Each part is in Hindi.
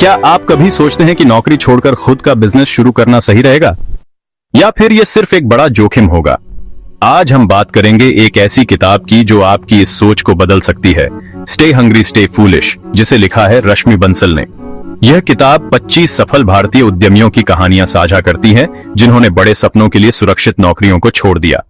क्या आप कभी सोचते हैं कि नौकरी छोड़कर खुद का बिजनेस शुरू करना सही रहेगा, या फिर यह सिर्फ एक बड़ा जोखिम होगा? आज हम बात करेंगे एक ऐसी किताब की जो आपकी इस सोच को बदल सकती है, स्टे हंग्री स्टे फूलिश, जिसे लिखा है रश्मि बंसल ने। यह किताब 25 सफल भारतीय उद्यमियों की कहानियां साझा करती है जिन्होंने बड़े सपनों के लिए सुरक्षित नौकरियों को छोड़ दिया।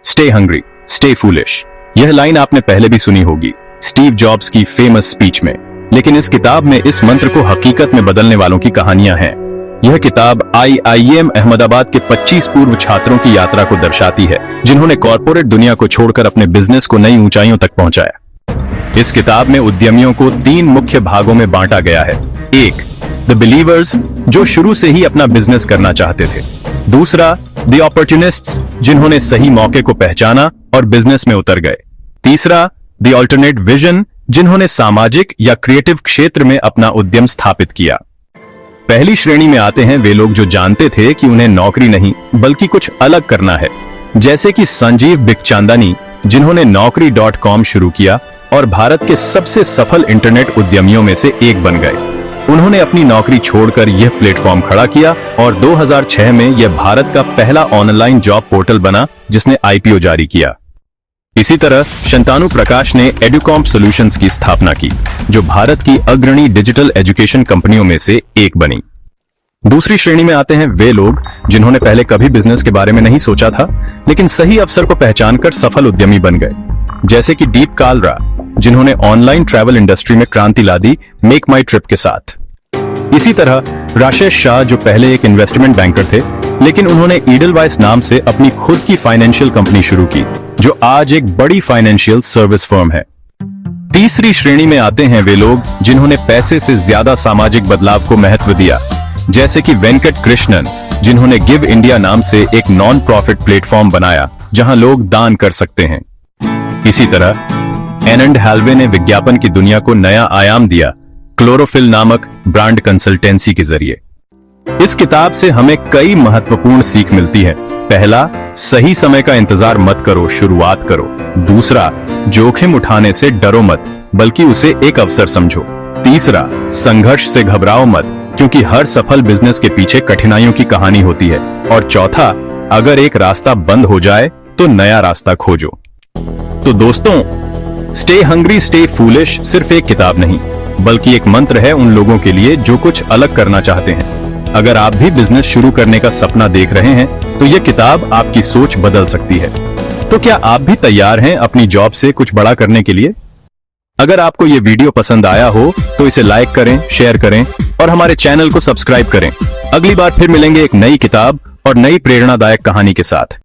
स्टे हंग्री स्टे फूलिश, यह लाइन आपने पहले भी सुनी होगी स्टीव जॉब्स की फेमस स्पीच में, लेकिन इस किताब में इस मंत्र को हकीकत में बदलने वालों की कहानियां हैं। यह किताब IIM अहमदाबाद के 25 पूर्व छात्रों की यात्रा को दर्शाती है जिन्होंने कॉर्पोरेट दुनिया को छोड़कर अपने बिजनेस को नई ऊंचाइयों तक पहुंचाया। इस किताब में उद्यमियों को 3 मुख्य भागों में बांटा गया है। एक, द बिलीवर्स, जो शुरू से ही अपना बिजनेस करना चाहते थे। दूसरा, द अपॉर्चुनिस्ट्स, जिन्होंने सही मौके को पहचाना और बिजनेस में उतर गए। तीसरा, द अल्टरनेट विजन, जिन्होंने सामाजिक या क्रिएटिव क्षेत्र में अपना उद्यम स्थापित किया। पहली श्रेणी में आते हैं वे लोग जो जानते थे कि उन्हें नौकरी नहीं बल्कि कुछ अलग करना है, जैसे कि संजीव बिखचांदानी, जिन्होंने Naukri.com शुरू किया और भारत के सबसे सफल इंटरनेट उद्यमियों में से एक बन गए। उन्होंने अपनी नौकरी छोड़कर यह प्लेटफॉर्म खड़ा किया और 2006 में यह भारत का पहला ऑनलाइन जॉब पोर्टल बना जिसने IPO जारी किया। इसी तरह शंतानु प्रकाश ने एडुकॉम्प सॉल्यूशंस की स्थापना की, जो भारत की अग्रणी डिजिटल एजुकेशन कंपनियों में से एक बनी। दूसरी श्रेणी में आते हैं वे लोग जिन्होंने पहले कभी बिजनेस के बारे में नहीं सोचा था, लेकिन सही अवसर को पहचानकर सफल उद्यमी बन गए, जैसे कि दीप कालरा, जिन्होंने ऑनलाइन ट्रैवल इंडस्ट्री में क्रांति ला दी मेक माई ट्रिप के साथ। इसी तरह राजेश शाह, जो पहले एक इन्वेस्टमेंट बैंकर थे, लेकिन उन्होंने ईडलवाइस नाम से अपनी खुद की फाइनेंशियल कंपनी शुरू की, जो आज एक बड़ी फाइनेंशियल सर्विस फर्म है। तीसरी श्रेणी में आते हैं वे लोग जिन्होंने पैसे से ज्यादा सामाजिक बदलाव को महत्व दिया, जैसे कि वेंकट कृष्णन, जिन्होंने गिव इंडिया नाम से एक नॉन प्रॉफिट प्लेटफॉर्म बनाया जहां लोग दान कर सकते हैं। इसी तरह एनंड हैल्वे ने विज्ञापन की दुनिया को नया आयाम दिया क्लोरोफिल नामक ब्रांड कंसल्टेंसी के जरिए। इस किताब से हमें कई महत्वपूर्ण सीख मिलती है। पहला, सही समय का इंतजार मत करो, शुरुआत करो। दूसरा, जोखिम उठाने से डरो मत, बल्कि उसे एक अवसर समझो। तीसरा, संघर्ष से घबराओ मत, क्योंकि हर सफल बिजनेस के पीछे कठिनाइयों की कहानी होती है। और चौथा, अगर एक रास्ता बंद हो जाए तो नया रास्ता खोजो। तो दोस्तों, स्टे हंग्री स्टे फूलिश सिर्फ एक किताब नहीं, बल्कि एक मंत्र है उन लोगों के लिए जो कुछ अलग करना चाहते हैं। अगर आप भी बिजनेस शुरू करने का सपना देख रहे हैं तो यह किताब आपकी सोच बदल सकती है। तो क्या आप भी तैयार हैं अपनी जॉब से कुछ बड़ा करने के लिए? अगर आपको यह वीडियो पसंद आया हो तो इसे लाइक करें, शेयर करें और हमारे चैनल को सब्सक्राइब करें। अगली बार फिर मिलेंगे एक नई किताब और नई प्रेरणादायक कहानी के साथ।